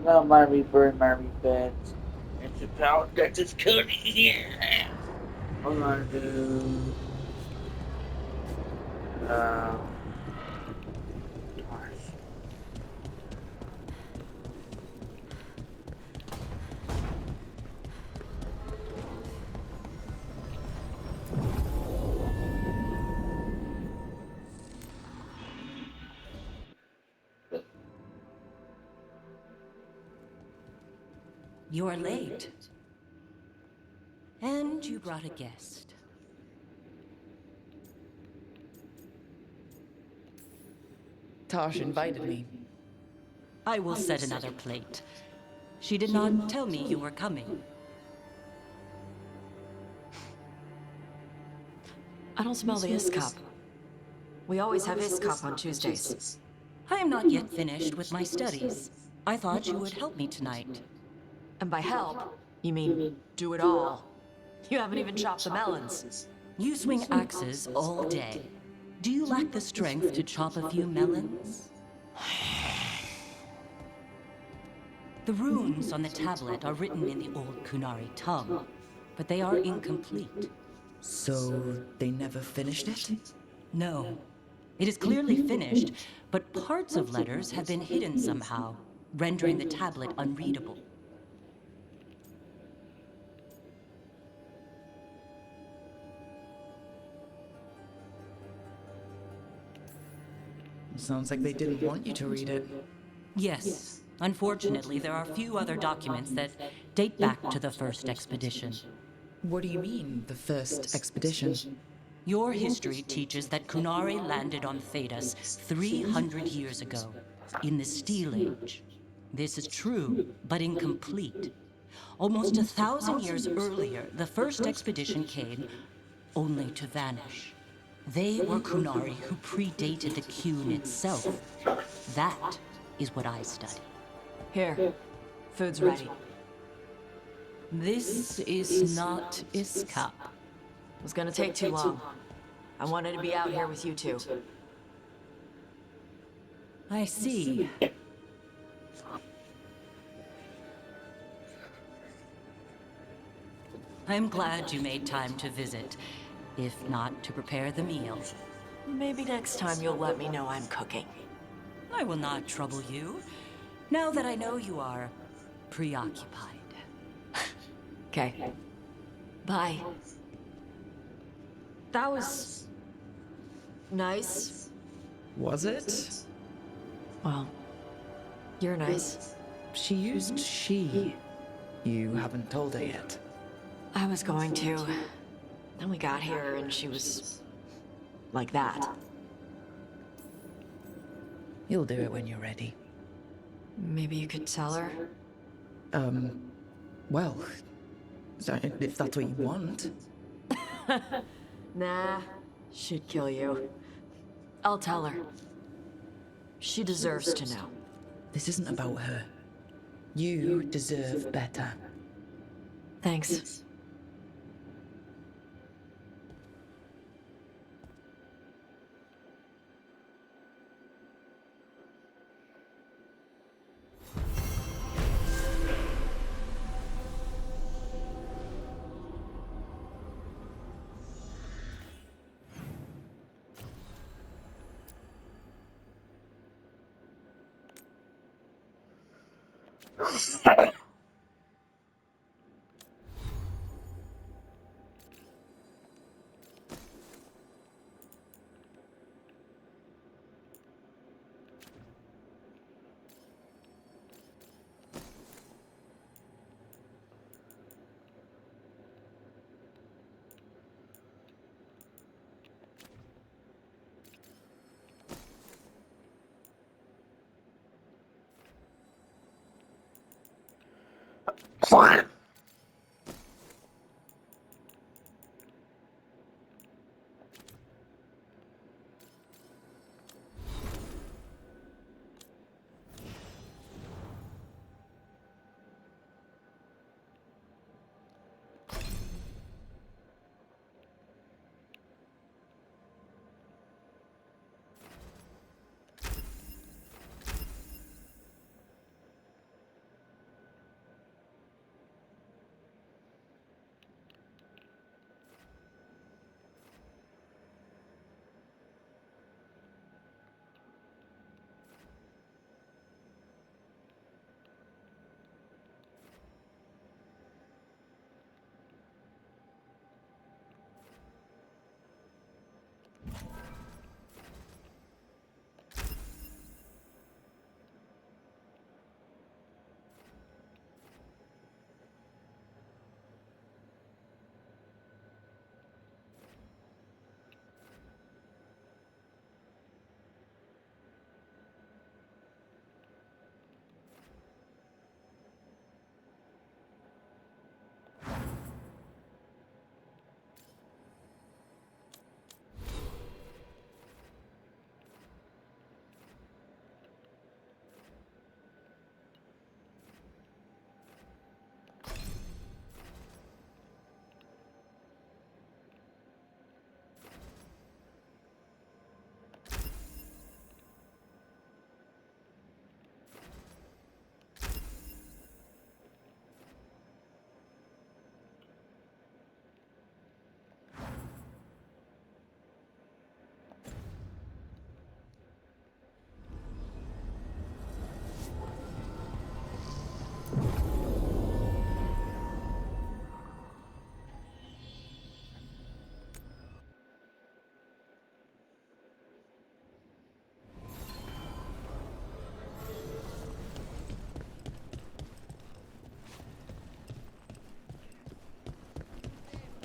No, my Reaper and my Reapers. It's a power that is coming here. Hold on, dude. Uh, gosh. You're late. And you brought a guest. Tosh invited me. I will set another plate. She did not tell me you were coming. I don't smell the ISCOP. We always have ISCOP on Tuesdays. I am not yet finished with my studies. I thought you would help me tonight. And by help, you mean do it all. You haven't even chopped the melons. You swing axes all day. Do you lack the strength to chop a few melons? The runes on the tablet are written in the old Kunari tongue, but they are incomplete. So they never finished it? No. It is clearly finished, but parts of letters have been hidden somehow, rendering the tablet unreadable. Sounds like they didn't want you to read it. Yes. Unfortunately, there are few other documents that date back to the first expedition. What do you mean, the first expedition? Your history teaches that Kunari landed on Thedas 300 years ago, in the Steel Age. This is true, but incomplete. Almost 1,000 years earlier, the first expedition came, only to vanish. They were Kunari who predated the Qun itself. That is what I study. Here, food's ready. This is not Iskap. It was gonna take too long. I wanted to be out here with you two. I see. I'm glad you made time to visit, if not to prepare the meal. Maybe next time you'll let me know I'm cooking. I will not trouble you, now that I know you are preoccupied. Okay. Bye. That was... nice. Was it? Well, you're nice. She used she. You haven't told her yet. I was going to. Then we got here and she was... like that. You'll do it when you're ready. Maybe you could tell her? Well, if that's what you want. Nah, she'd kill you. I'll tell her. She deserves to know. This isn't about her. You deserve better. Thanks.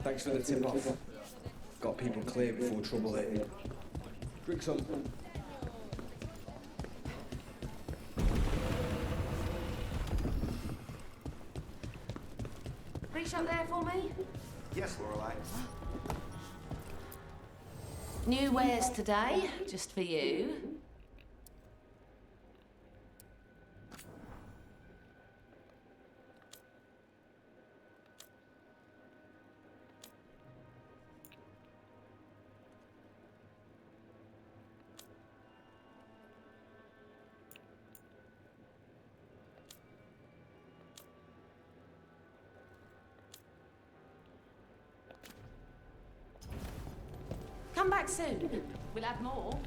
Thanks for the tip-off. Got people clear before trouble hit. Drink some. Reach up there for me. Yes, Lorelei. New wares today, just for you. Come back soon. We'll have more.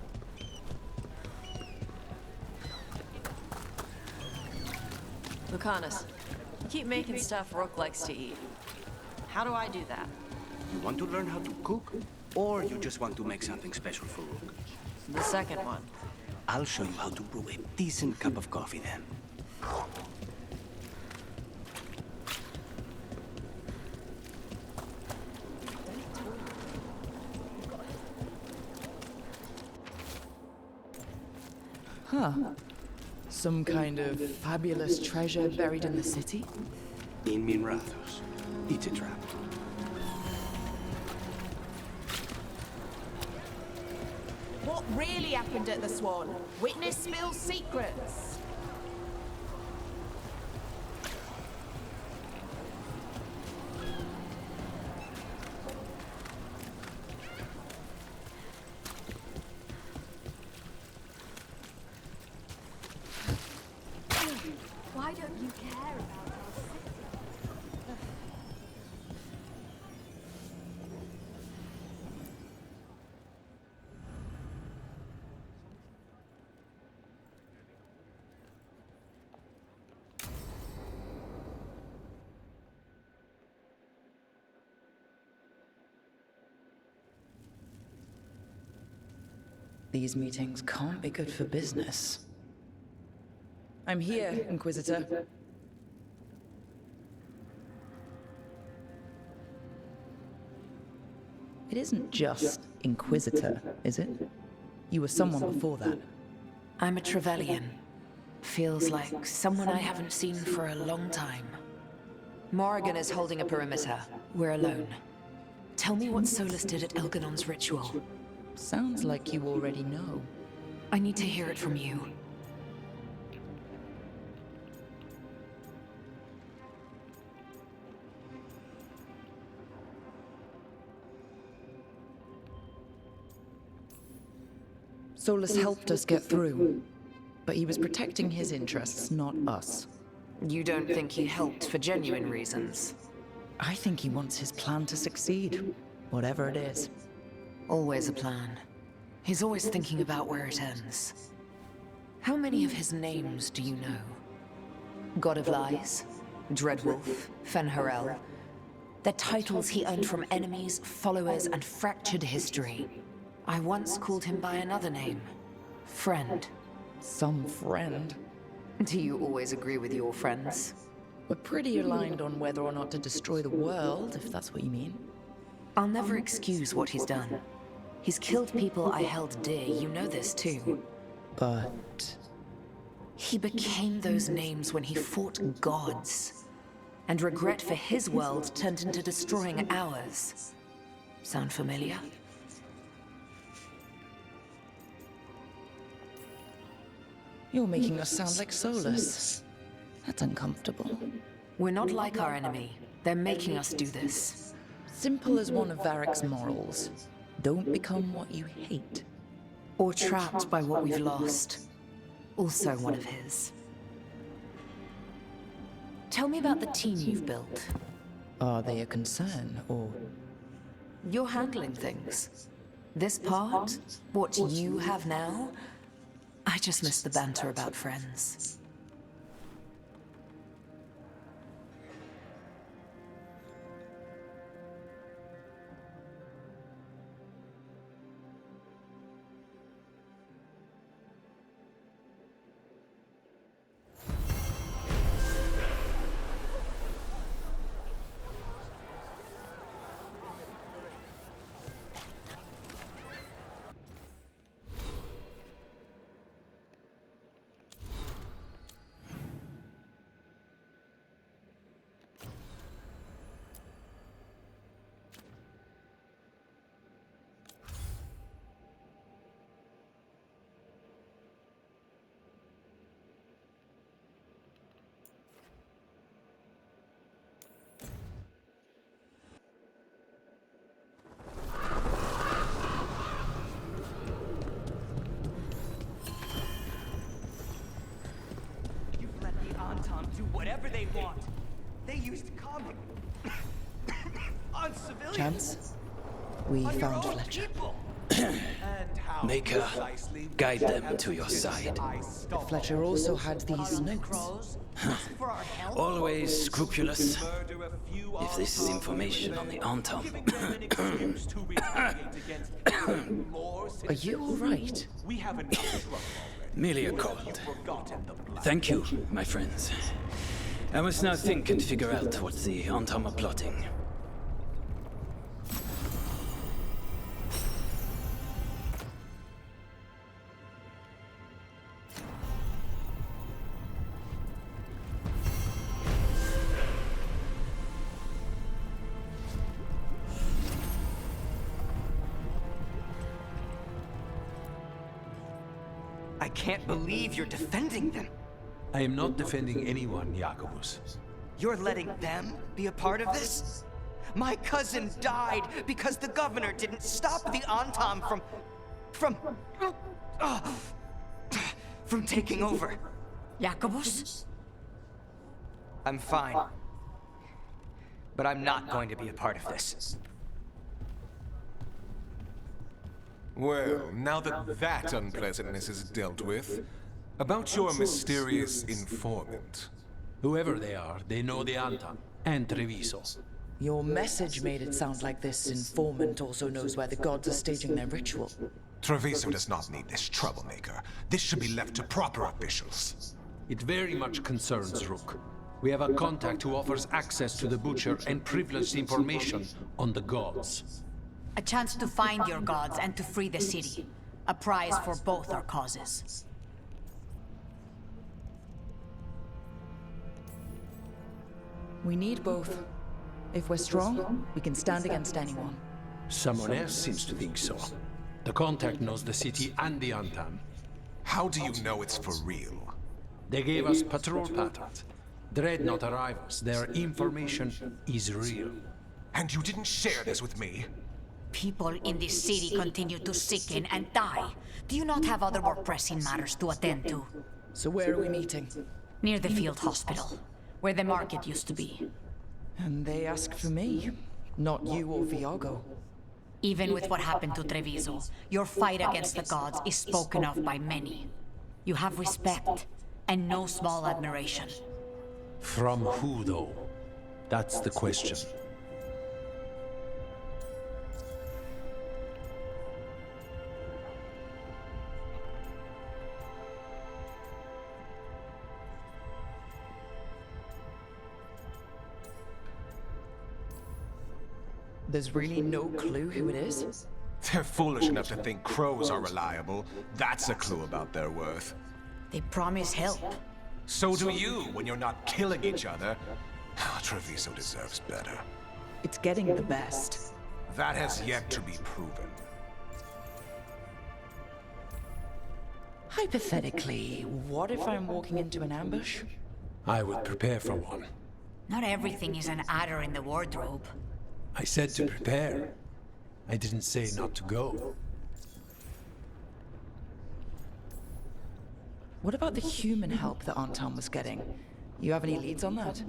Lucanus, keep making stuff Rook likes to eat. How do I do that? You want to learn how to cook? Or you just want to make something special for Rook? The second one. I'll show you how to brew a decent cup of coffee then. Huh. Some kind of fabulous treasure buried in the city? In Minrathos. It's a trap. What really happened at the Swan? Witness spills secrets. Why don't you care about our city? These meetings can't be good for business. I'm here, Inquisitor. It isn't just Inquisitor, is it? You were someone before that. I'm a Trevelyan. Feels like someone I haven't seen for a long time. Morrigan is holding a perimeter. We're alone. Tell me what Solus did at Elganon's ritual. Sounds like you already know. I need to hear it from you. Solus helped us get through, but he was protecting his interests, not us. You don't think he helped for genuine reasons? I think he wants his plan to succeed, whatever it is. Always a plan. He's always thinking about where it ends. How many of his names do you know? God of Lies, Dreadwolf, Fen'Harel. They're titles he earned from enemies, followers, and fractured history. I once called him by another name. Friend. Some friend. Do you always agree with your friends? We're pretty aligned on whether or not to destroy the world, if that's what you mean. I'll never excuse what he's done. He's killed people I held dear, you know this too. But... he became those names when he fought gods. And regret for his world turned into destroying ours. Sound familiar? You're making us sound like Solus. That's uncomfortable. We're not like our enemy. They're making us do this. Simple as one of Varric's morals. Don't become what you hate. Or trapped by what we've lost. Also one of his. Tell me about the team you've built. Are they a concern, or... You're handling things. This part, what you have now, I just miss the banter about friends. do whatever they want. They used comic on civilians. Chance? We On your found own Fletcher. people. And how Maker, precisely would guide that them have to your been side. I stole? Fletcher also had these notes. Crows, ask for our help. Always scrupulous. Murder a few If this is information on the Antam. giving them an excuse to retaliate against more Are you alright? We have enough trouble already. Merely a cold. You've forgotten the blood. Thank you, my friends. I must now think and figure out what the Antam are plotting. I can't believe you're defending them. I am not defending anyone, Jacobus. You're letting them be a part of this? My cousin died because the governor didn't stop the Antam from taking over. Jacobus? I'm fine. But I'm not going to be a part of this. Well, now that unpleasantness is dealt with, about your mysterious informant. Whoever they are, they know the Antam and Treviso. Your message made it sound like this informant also knows where the gods are staging their ritual. Treviso does not need this troublemaker. This should be left to proper officials. It very much concerns Rook. We have a contact who offers access to the Butcher and privileged information on the gods. A chance to find your gods and to free the city. A prize for both our causes. We need both. If we're strong, we can stand against anyone. Someone else seems to think so. The contact knows the city and the Antam. How do you know it's for real? They gave us patrol patterns. Dreadnought arrivals. Their information is real. And you didn't share this with me? People in this city continue to sicken and die. Do you not have other more pressing matters to attend to? So where are we meeting? Near the field hospital, where the market used to be. And they ask for me, not you or Viago. Even with what happened to Treviso, your fight against the gods is spoken of by many. You have respect, and no small admiration. From who, though? That's the question. There's really no clue who it is? They're foolish enough to think crows are reliable. That's a clue about their worth. They promise help. So do you when you're not killing each other. Treviso deserves better. It's getting the best. That has yet to be proven. Hypothetically, what if I'm walking into an ambush? I would prepare for one. Not everything is an adder in the wardrobe. I said to prepare. I didn't say not to go. What about the human help that Antam was getting? You have any leads on that?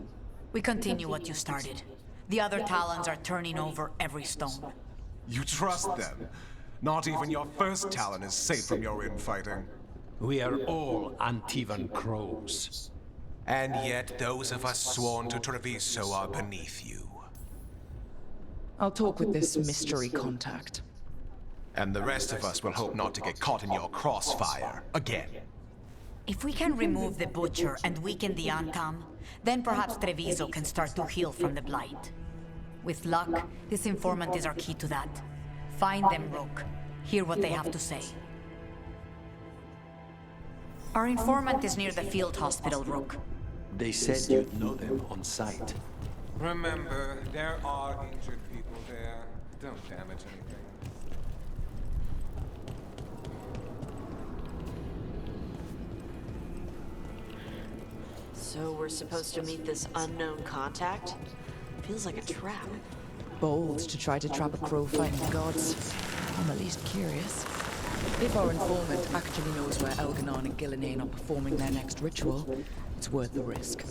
We continue what you started. The other Talons are turning over every stone. You trust them? Not even your first Talon is safe from your infighting. We are all Antivan crows. And yet those of us sworn to Treviso are beneath you. I'll talk with this mystery contact. And the rest of us will hope not to get caught in your crossfire again. If we can remove the Butcher and weaken the Antam, then perhaps Treviso can start to heal from the Blight. With luck, this informant is our key to that. Find them, Rook. Hear what they have to say. Our informant is near the field hospital, Rook. They said you'd know them on sight. Remember, there are injured people there. Don't damage anything. So we're supposed to meet this unknown contact? Feels like a trap. Bold to try to trap a crow fighting the gods. I'm at least curious. If our informant actually knows where Elganon and Gillinane are performing their next ritual, it's worth the risk.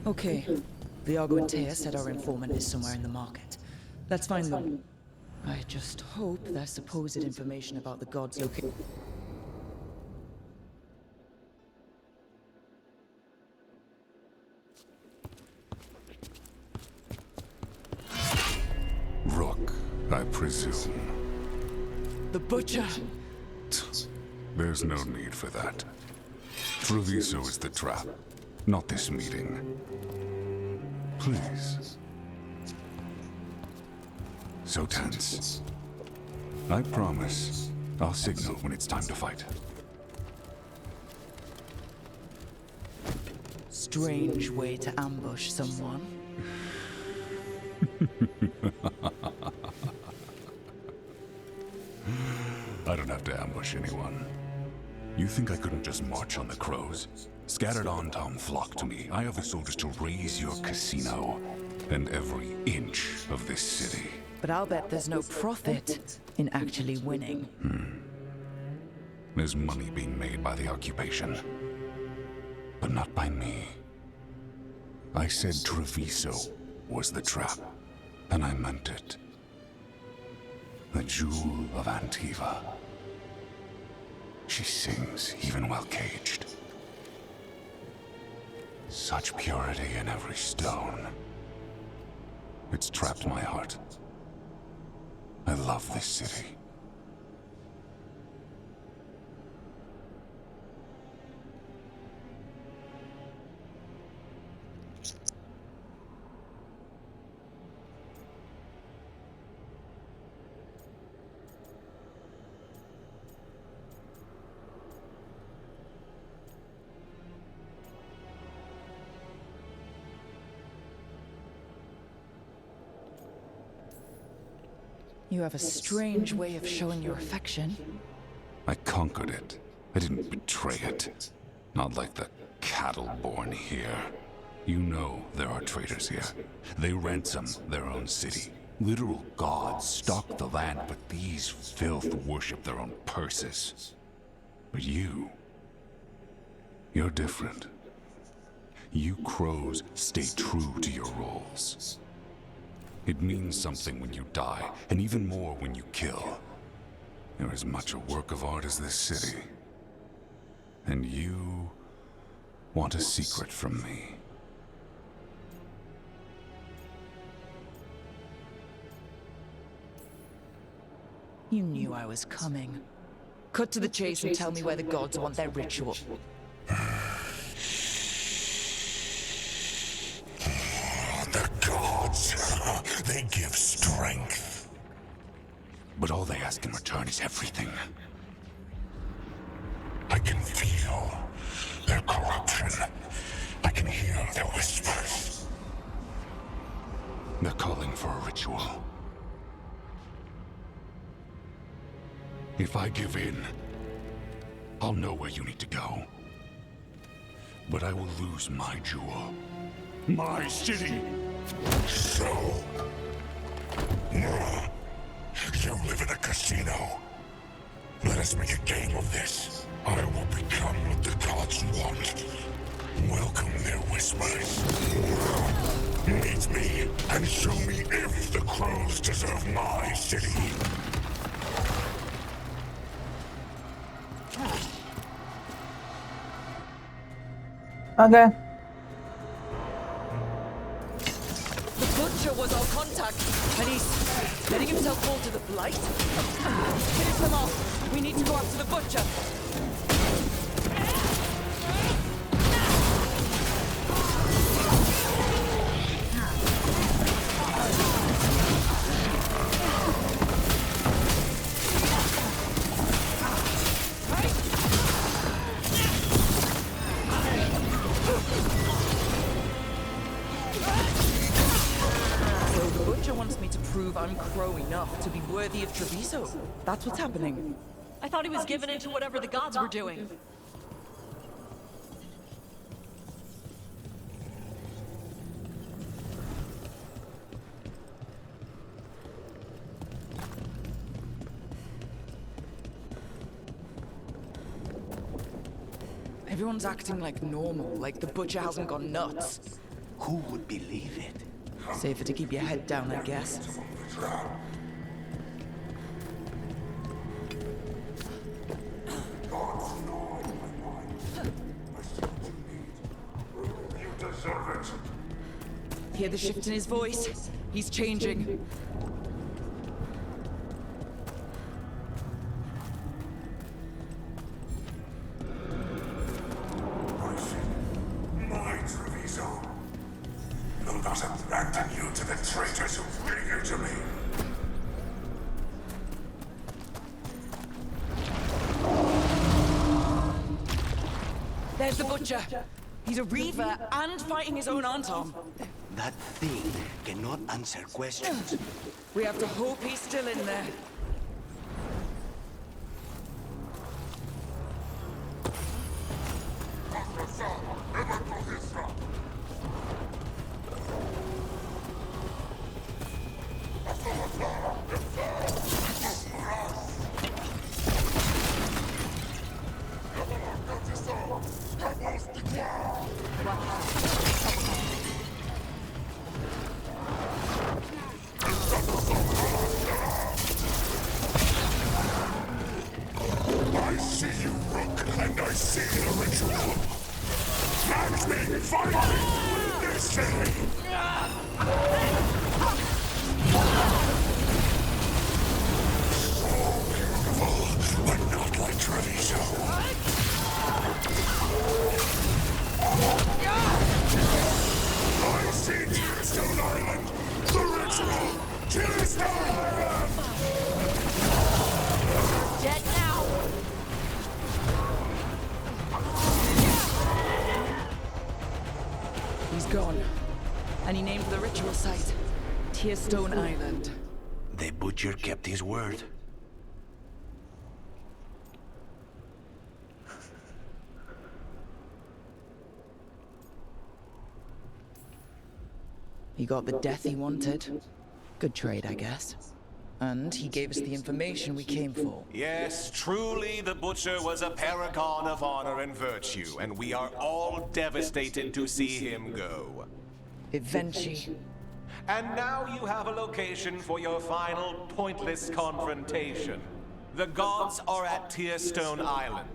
Okay. Viago and Taya said our informant is somewhere in the market. Let's find them. I just hope their supposed information about the gods location. Rook, I presume. The Butcher! There's no need for that. Treviso is the trap, not this meeting. Please. So tense. I promise I'll signal when it's time to fight. Strange way to ambush someone. I don't have to ambush anyone. You think I couldn't just march on the crows? Scattered Ontom flock to me. I have the soldiers to raise your casino and every inch of this city. But I'll bet there's no profit in actually winning. There's money being made by the occupation, but not by me. I said Treviso was the trap, and I meant it. The Jewel of Antiva. She sings even while caged. Such purity in every stone. It's trapped my heart. I love this city. You have a strange way of showing your affection. I conquered it. I didn't betray it. Not like the cattle born here. You know there are traitors here. They ransom their own city. Literal gods stalk the land, but these filth worship their own purses. But you're different. You crows stay true to your roles. It means something when you die, and even more when you kill. You're as much a work of art as this city. And you want a secret from me. You knew I was coming. Cut to the chase and tell me where the gods want their ritual. The gods, they give strength. But all they ask in return is everything. I can feel their corruption. I can hear their whispers. They're calling for a ritual. If I give in, I'll know where you need to go. But I will lose my jewel. My city! So... you live in a casino. Let us make a game of this. I will become what the gods want. Welcome their whispers. Meet me and show me if the crows deserve my city. Okay. The Butcher was our contact, and he's letting himself fall to the Blight? Finish them off. We need to go after the Butcher. I'm crow enough to be worthy of Treviso. That's what's happening. I thought he was given into whatever the gods were doing. Everyone's acting like normal, like the Butcher hasn't gone nuts. Who would believe it? Safer to keep your head down, I guess. You deserve it. Hear the shift in his voice? He's changing. My Treviso. Will not abandon you to the traitors who bring you to me. There's the Butcher. He's a Reaver and fighting his own Antom. That thing cannot answer questions. We have to hope he's still in there. I see you, Rook, and I see the ritual. Catch me fighting this city! So beautiful, but not like Treviso. I see Tearstone Island! The ritual! Tearstone Island! Dead now! He's gone. And he named the ritual site Tearstone Island. The Butcher kept his word. He got the death he wanted. Good trade, I guess. And he gave us the information we came for. Yes, truly the Butcher was a paragon of honor and virtue, and we are all devastated to see him go. Eventually. And now you have a location for your final pointless confrontation. The gods are at Tearstone Island.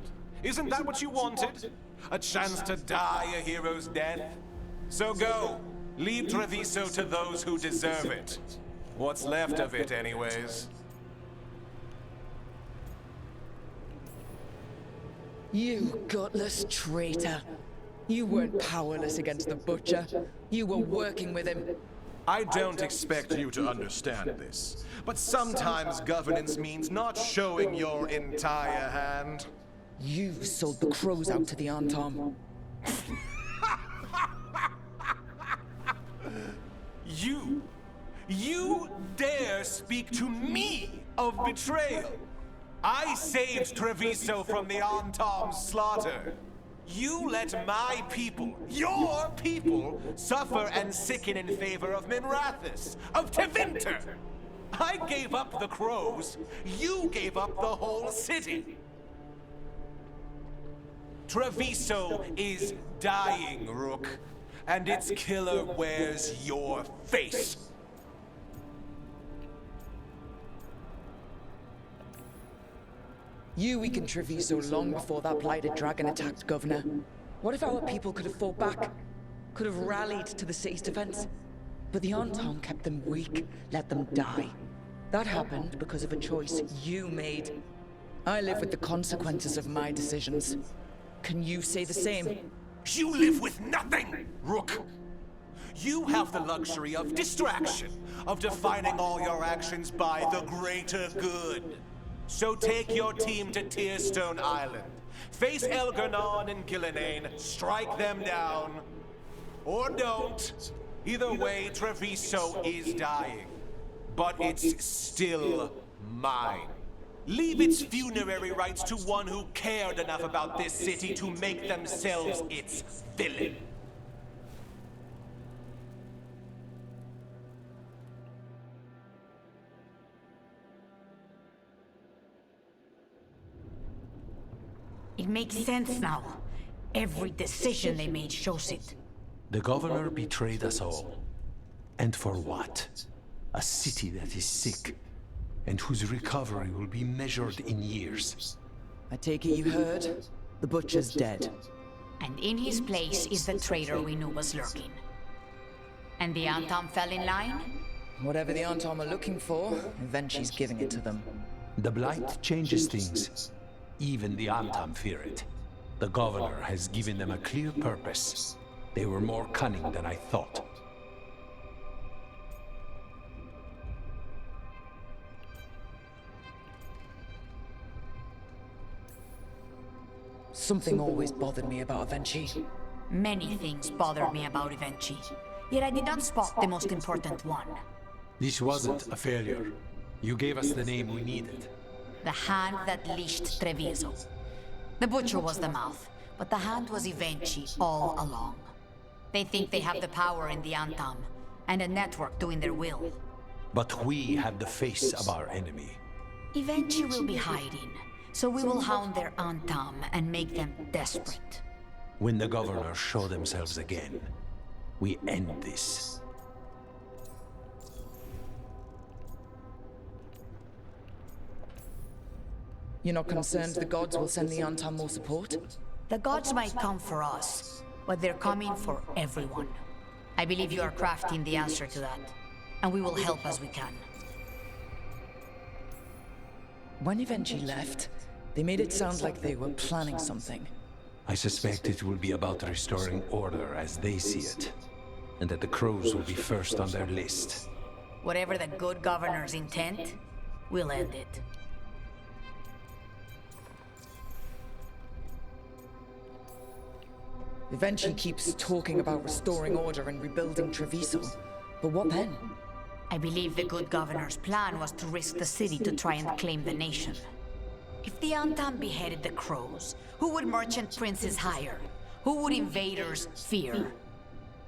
Isn't that what you wanted? A chance to die a hero's death? So go. Leave Treviso to those who deserve it. What's left of it, anyways. You gutless traitor. You weren't powerless against the Butcher. You were working with him. I don't expect you to understand this, but sometimes governance means not showing your entire hand. You sold the crows out to the Antom. You dare speak to me of betrayal? I saved Treviso from the Antom's slaughter. You let my people, your people, suffer and sicken in favor of Minrathous, of Tevinter. I gave up the crows. You gave up the whole city. Treviso is dying, Rook, and its killer wears your face. You weakened Treviso long before that blighted dragon attacked, Governor. What if our people could have fought back? Could have rallied to the city's defense? But the Antom kept them weak, let them die. That happened because of a choice you made. I live with the consequences of my decisions. Can you say the same? You live with nothing, Rook. You have the luxury of distraction, of defining all your actions by the greater good. So take your team to Tearstone Island. Face Elgernon and Gillinane, strike them down. Or don't. Either way, Treviso is dying. But it's still mine. Leave its funerary rites to one who cared enough about this city to make themselves its villain. It makes sense now. Every decision they made shows it. The governor betrayed us all. And for what? A city that is sick, and whose recovery will be measured in years. I take it you heard? The butcher's dead. And in his place is the traitor we knew was lurking. And the Antam fell in line? Whatever the Antam are looking for, Venci's giving it to them. The Blight changes things. Even the Antam fear it. The governor has given them a clear purpose. They were more cunning than I thought. Something always bothered me about Venci. Many things bothered me about Venci, yet I did not spot the most important one. This wasn't a failure. You gave us the name we needed. The hand that leashed Treviso. The butcher was the mouth, but the hand was Venci all along. They think they have the power in the Antam, and a network doing their will. But we have the face of our enemy. Venci will be hiding, so we will hound their Antam and make them desperate. When the governors show themselves again, we end this. You're not concerned the gods will send the Antam more support? The gods might come for us, but they're coming for everyone. I believe you are crafting the answer to that, and we will help as we can. When Venci left, they made it sound like they were planning something. I suspect it will be about restoring order as they see it, and that the crows will be first on their list. Whatever the good governor's intent, we'll end it. Venci keeps talking about restoring order and rebuilding Treviso. But what then? I believe the good governor's plan was to risk the city to try and claim the nation. If the Antam beheaded the crows, who would merchant princes hire? Who would invaders fear?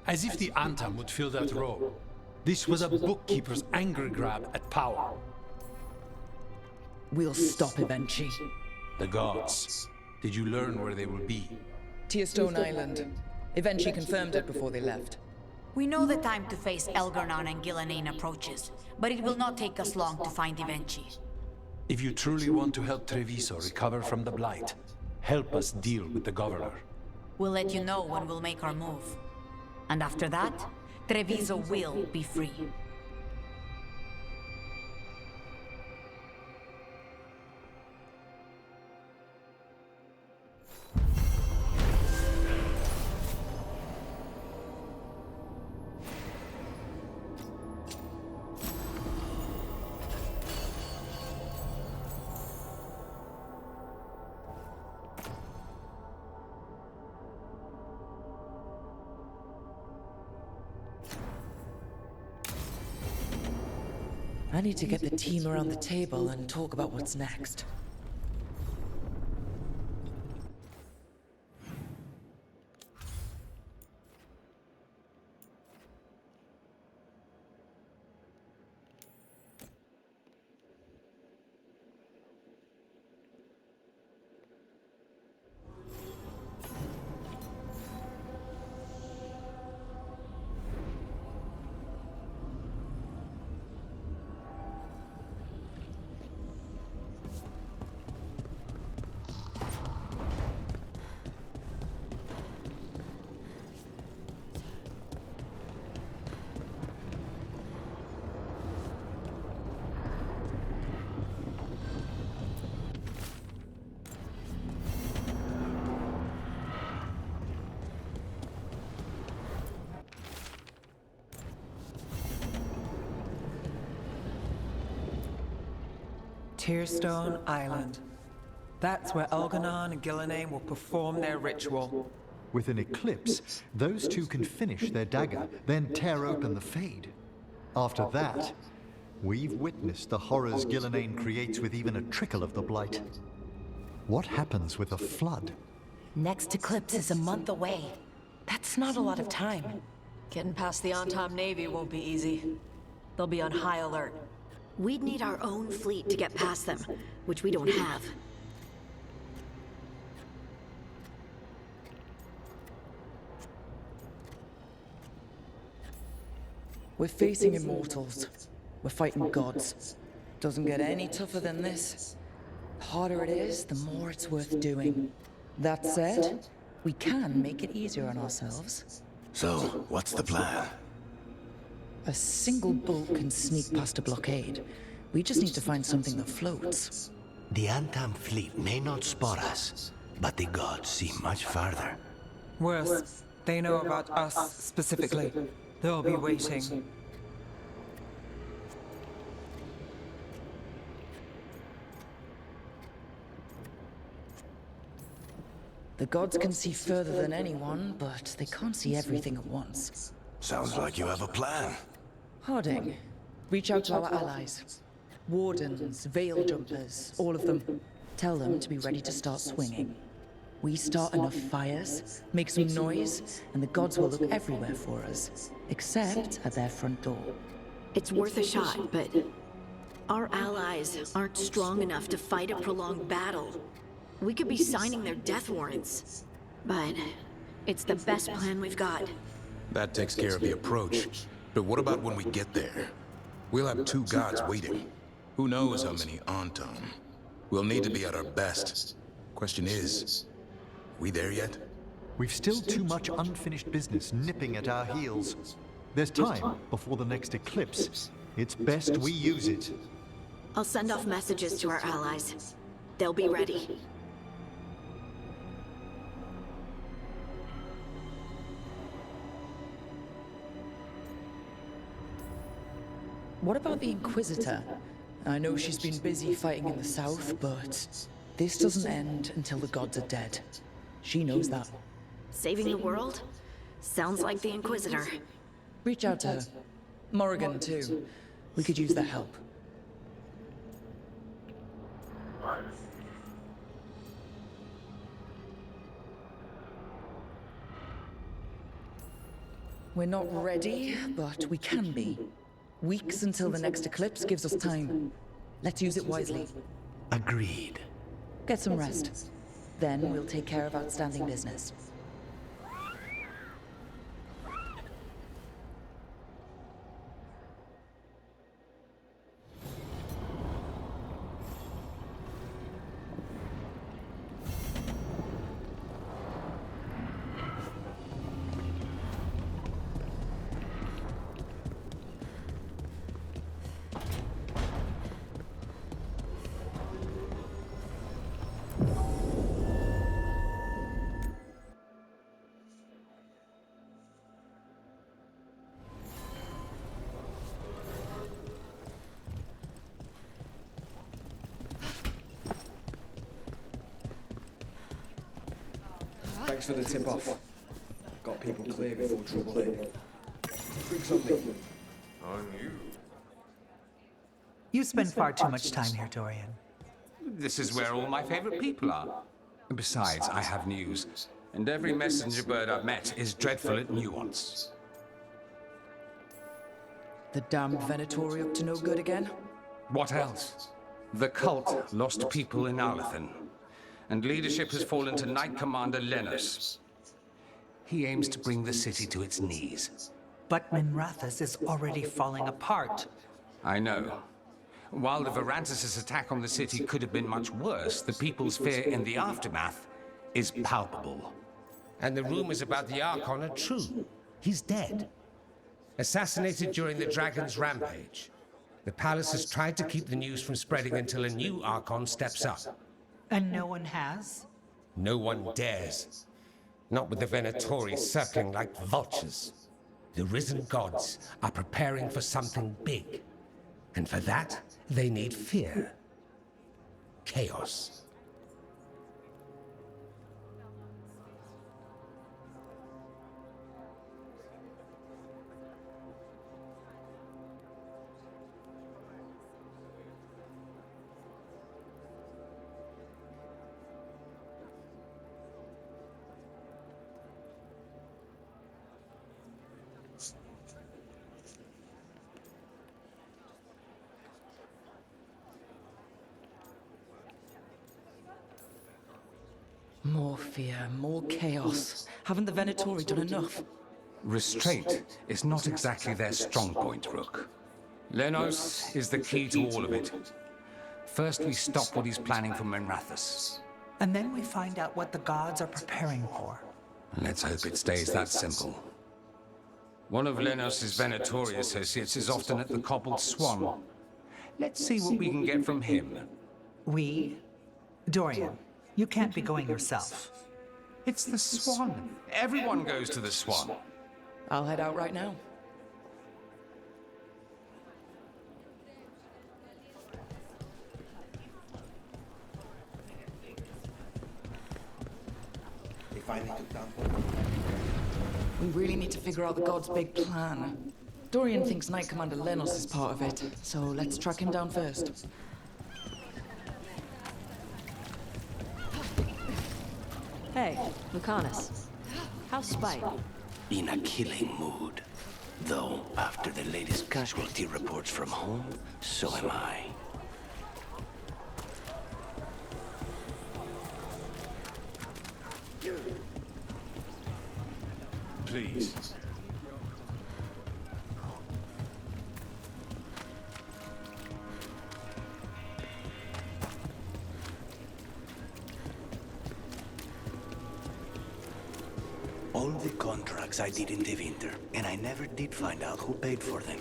As if the Antam would fill that role. This was a bookkeeper's angry grab at power. We'll stop Venci. The gods. Did you learn where they will be? Tearstone Island. Venci confirmed it before they left. We know the time to face Elgar'nan and Gillenane approaches, but it will not take us long to find Venci. If you truly want to help Treviso recover from the Blight, help us deal with the governor. We'll let you know when we'll make our move. And after that, Treviso will be free. I need to get the team around the table and talk about what's next. Tearstone Island. That's where Elgar'nan and Gillenane will perform their ritual. With an eclipse, those two can finish their dagger, then tear open the Fade. After that, we've witnessed the horrors Gillenane creates with even a trickle of the Blight. What happens with a flood? Next eclipse is a month away. That's not a lot of time. Getting past the Antam Navy won't be easy. They'll be on high alert. We'd need our own fleet to get past them, which we don't have. We're facing immortals. We're fighting gods. Doesn't get any tougher than this. The harder it is, the more it's worth doing. That said, we can make it easier on ourselves. So, what's the plan? A single boat can sneak past a blockade. We just need to find something that floats. The Antam fleet may not spot us, but the gods see much farther. Worse, they know about us specifically. They'll be waiting. The gods can see further than anyone, but they can't see everything at once. Sounds like you have a plan. Harding, reach out to our allies. Wardens, veil jumpers, all of them. Tell them to be ready to start swinging. We start enough fires, make some noise, and the gods will look everywhere for us, except at their front door. It's worth a shot, but our allies aren't strong enough to fight a prolonged battle. We could be signing their death warrants, but it's the best plan we've got. That takes care of the approach. But what about when we get there? We'll have 2 gods waiting. Who knows how many Antam? We'll need to be at our best. Question is, we there yet? We've still too much unfinished business nipping at our heels. There's time before the next eclipse. It's best we use it. I'll send off messages to our allies. They'll be ready. What about the Inquisitor? I know she's been busy fighting in the south, but this doesn't end until the gods are dead. She knows that. Saving the world? Sounds like the Inquisitor. Reach out to her. Morrigan, too. We could use their help. We're not ready, but we can be. Weeks until the next eclipse gives us time. Let's use it wisely. Agreed. Get some rest. Then we'll take care of outstanding business. Thanks for the tip-off. Got people clear before trouble hit. Drinks on me. On you. You spend far too much time here, Dorian. This is where all my favorite people are. Besides, I have news, and every messenger bird I've met is dreadful at nuance. The damned Venatori up to no good again? What else? The cult lost people in Arlethan, and leadership has fallen to Knight Commander Lennos. He aims to bring the city to its knees. But Minrathous is already falling apart. I know. While the Varantis' attack on the city could have been much worse, the people's fear in the aftermath is palpable. And the rumors about the Archon are true. He's dead. Assassinated during the Dragon's rampage. The palace has tried to keep the news from spreading until a new Archon steps up. And no one has? No one dares. Not with the Venatori circling like vultures. The risen gods are preparing for something big. And for that, they need fear. Chaos. More fear, more chaos. Haven't the Venatori done enough? Restraint is not exactly their strong point, Rook. Lenos is the key to all of it. First, we stop what he's planning for Menrathus. And then we find out what the gods are preparing for. Let's hope it stays that simple. One of Lenos' Venatori associates is often at the Cobbled Swan. Let's see what we can get from him. We? Dorian, you can't be going yourself. It's the Swan. Everyone goes to the Swan. I'll head out right now. They finally took down. We really need to figure out the god's big plan. Dorian thinks Knight Commander Lenos is part of it, so let's track him down first. Hey, Lucanus. How's Spike? In a killing mood. Though, after the latest casualty reports from home, so am I. Please. All the contracts I did in the winter, and I never did find out who paid for them.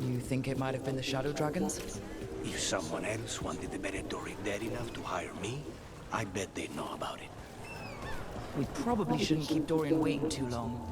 You think it might have been the Shadow Dragons? If someone else wanted the Venatori dead enough to hire me, I bet they'd know about it. We probably shouldn't keep Dorian waiting too long.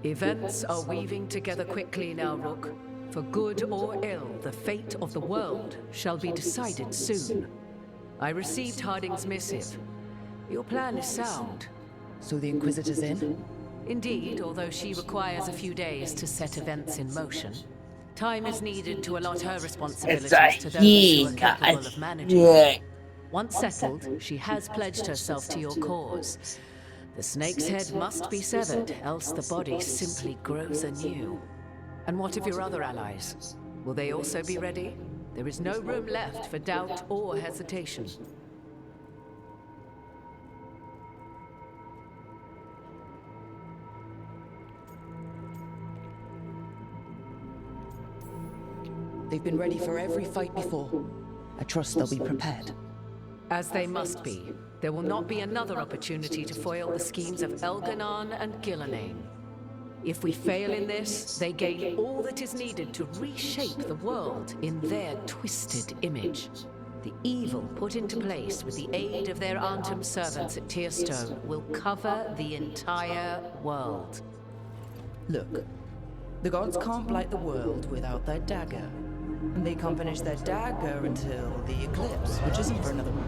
Events are weaving together quickly now, Rook. For good or ill, the fate of the world shall be decided soon. I received Harding's missive. Your plan is sound. So the Inquisitor's in? Indeed, although she requires a few days to set events in motion. Time is needed to allot her responsibilities to those who are capable of managing it. Once settled, she has pledged herself to your cause. The snake's head must be severed, else the body simply grows anew. And what of your other allies? Will they also be ready? There is no room left for doubt or hesitation. They've been ready for every fight before. I trust they'll be prepared. As they must be. There will not be another opportunity to foil the schemes of Elganon and Gillenane. If we fail in this, they gain all that is needed to reshape the world in their twisted image. The evil put into place with the aid of their Antum servants at Tearstone will cover the entire world. Look, the gods can't blight the world without their dagger. And they can't finish their dagger until the eclipse, which isn't for another one.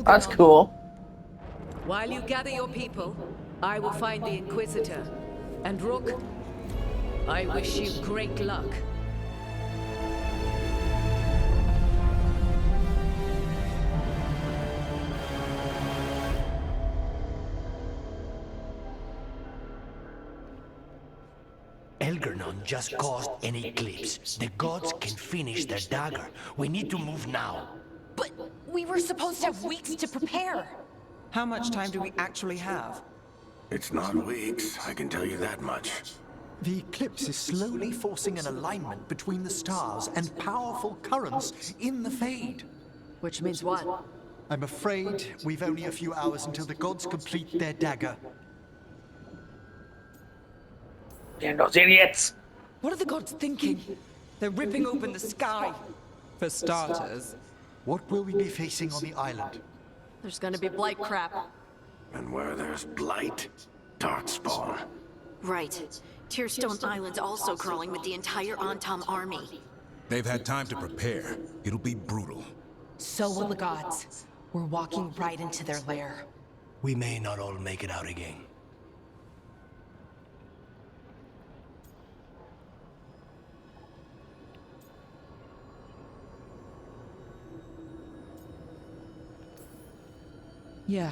That's cool. While you gather your people, I will find the Inquisitor. And Rook, I wish you great luck. Elgernon just caused an eclipse. The gods can finish their dagger. We need to move now. But we were supposed to have weeks to prepare. How much time do we actually have? It's not weeks, I can tell you that much. The eclipse is slowly forcing an alignment between the stars and powerful currents in the Fade. Which means what? I'm afraid we've only a few hours until the gods complete their dagger. Damn those idiots! What are the gods thinking? They're ripping open the sky. For starters. What will we be facing on the island? There's gonna be blight crap. And where there's blight, darkspawn. Right. Tearstone Island's also crawling with the entire Antom army. They've had time to prepare. It'll be brutal. So will the gods. We're walking right into their lair. We may not all make it out again. Yeah.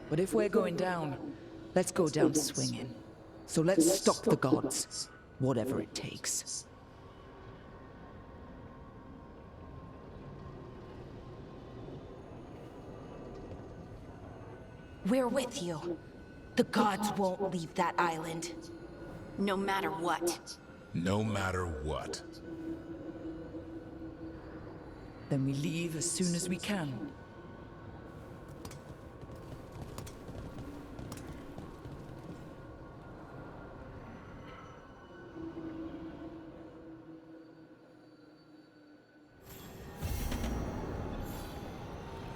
But if we're going down, let's go down swinging. So let's stop the gods, whatever it takes. We're with you. The gods won't leave that island. No matter what. No matter what. Then we leave as soon as we can.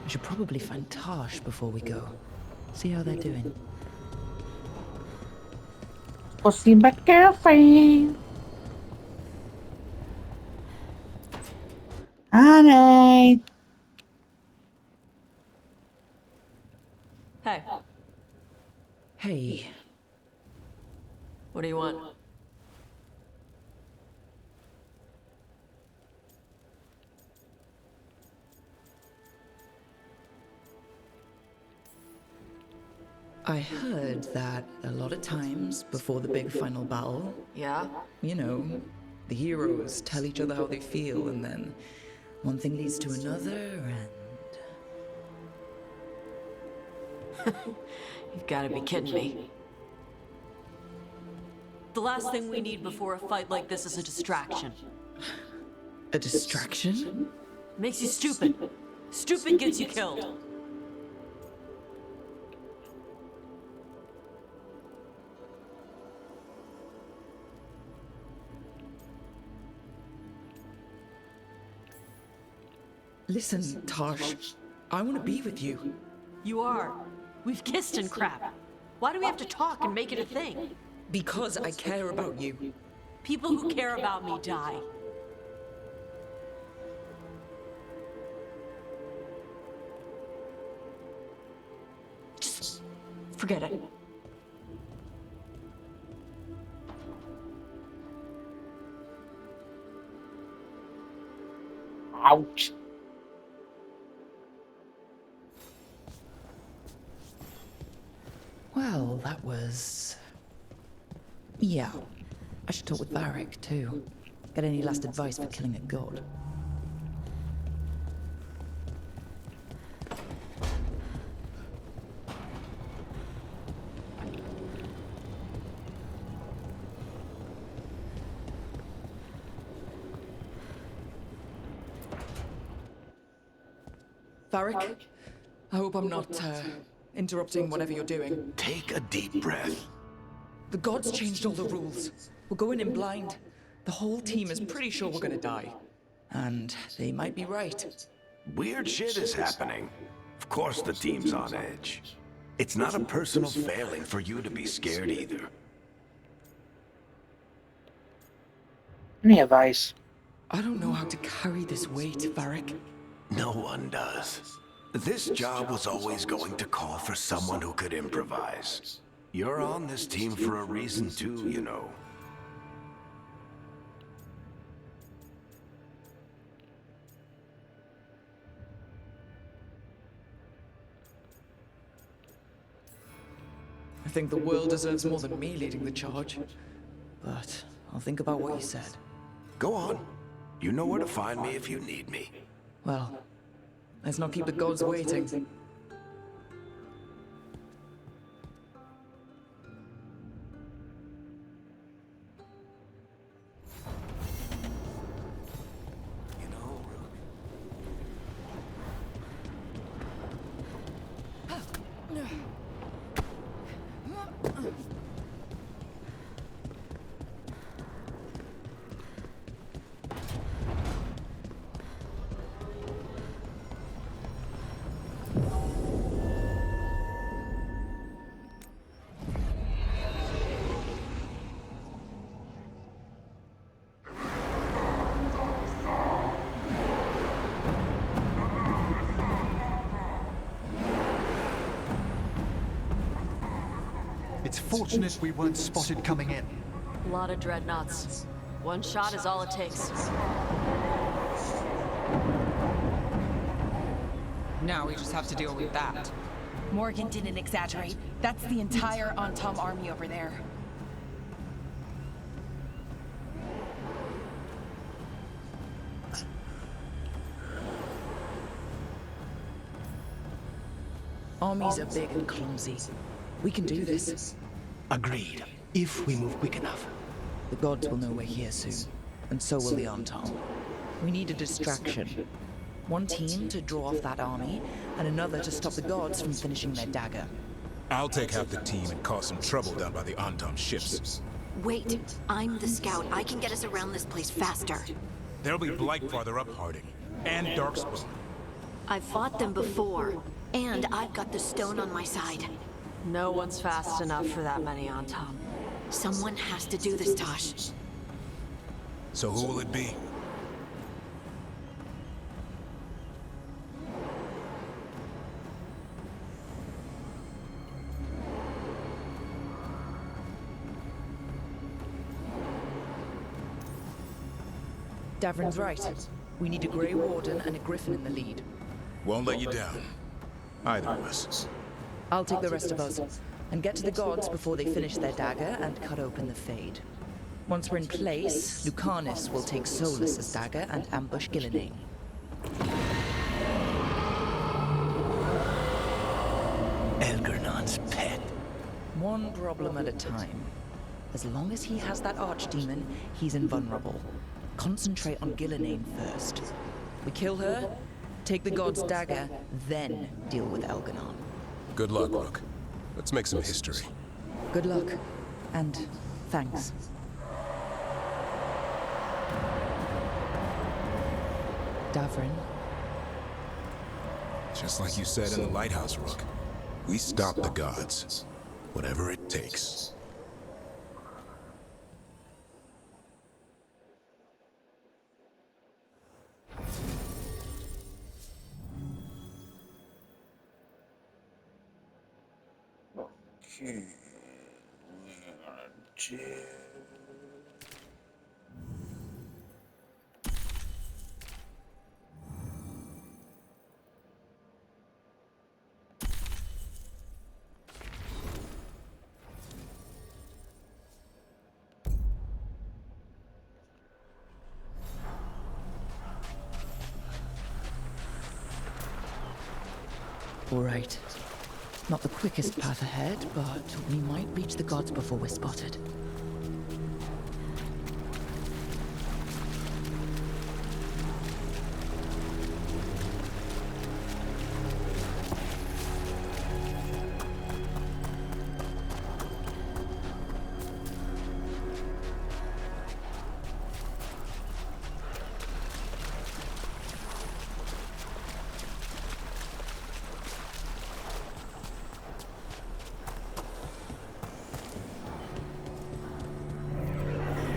I should probably find Tosh before we go. See how they're doing. Go see my girlfriend. Honey. Hey, Hey, what do you want? I heard that a lot of times before the big final battle, Yeah? you know, the heroes tell each other how they feel, and then one thing leads to another, and... You've gotta be kidding me. The last thing we need before a fight like this is a distraction. A distraction? Makes you stupid. Stupid gets you killed. Listen, Tosh, I want to be with you. You are. We've kissed and crap. Why do we have to talk and make it a thing? Because I care about you. People who care about me die. Just forget it. Ouch. Well, that was... Yeah. I should talk with Varric, too. Get any last advice for killing a god. Varric, I hope I'm not, interrupting whatever you're doing. Take a deep breath. The gods changed all the rules. We're going in blind. The whole team is pretty sure we're gonna die. And they might be right. Weird shit is happening. Of course the team's on edge. It's not a personal failing for you to be scared either. Any advice? I don't know how to carry this weight, Varric. No one does. This job was always going to call for someone who could improvise. You're on this team for a reason too, you know. I think the world deserves more than me leading the charge. But I'll think about what you said. Go on. You know where to find me if you need me. Well, let's not keep the gods waiting. It's fortunate we weren't spotted coming in. A lot of dreadnoughts. One shot is all it takes. Now we just have to deal with that. Morgan didn't exaggerate. That's the entire Antom army over there. Armies are big and clumsy. We can do this. Agreed. If we move quick enough. The gods will know we're here soon, and so will the Antom. We need a distraction. One team to draw off that army, and another to stop the gods from finishing their dagger. I'll take half the team and cause some trouble down by the Antom ships. Wait, I'm the scout. I can get us around this place faster. There'll be Blight farther up, Harding. And Darkspawn. I've fought them before, and I've got the stone on my side. No one's fast enough for that many on Tom. Someone has to do this, Tosh. So who will it be? Davrin's right. We need a Grey Warden and a Griffin in the lead. Won't let you down. Either of us. I'll take the rest of us, and get to the gods before they finish their dagger and cut open the Fade. Once we're in place, Lucanus will take Solus's dagger and ambush Gillenane. Elgernon's pet. One problem at a time. As long as he has that archdemon, he's invulnerable. Concentrate on Gillenane first. We kill her, take the god's dagger, then deal with Elgernon. Good luck, Rook. Let's make some history. Good luck, and thanks. Davrin. Just like you said in the lighthouse, Rook. We stop the gods. Whatever it takes. Okay. We're gonna do... All right. Not the quickest path ahead, but we might reach the gods before we're spotted.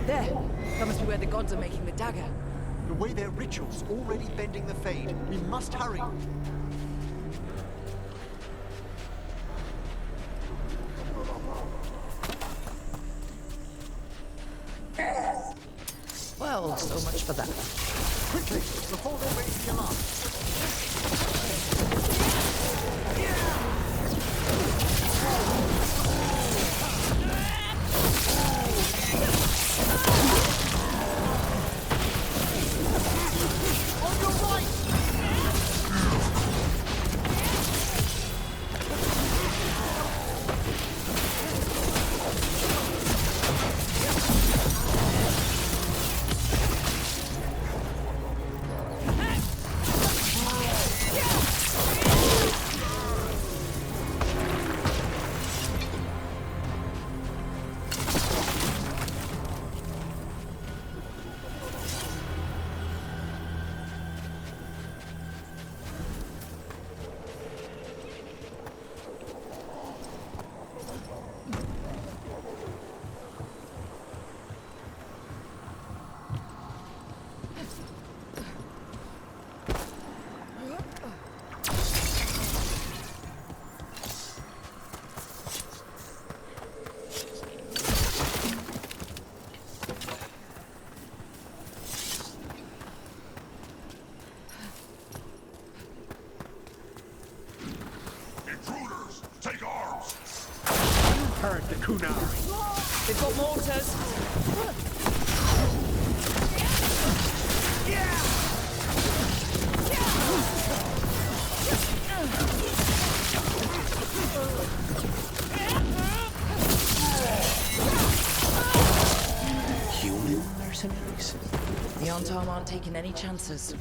There! That must be where the gods are making the dagger. The way their ritual's already bending the Fade. We must hurry. Oh, so much for that. Quickly, before they raise the alarm. On your right! Take arms! Heard the Kunari. They've got mortars. Human mercenaries? The Antam aren't taking any chances.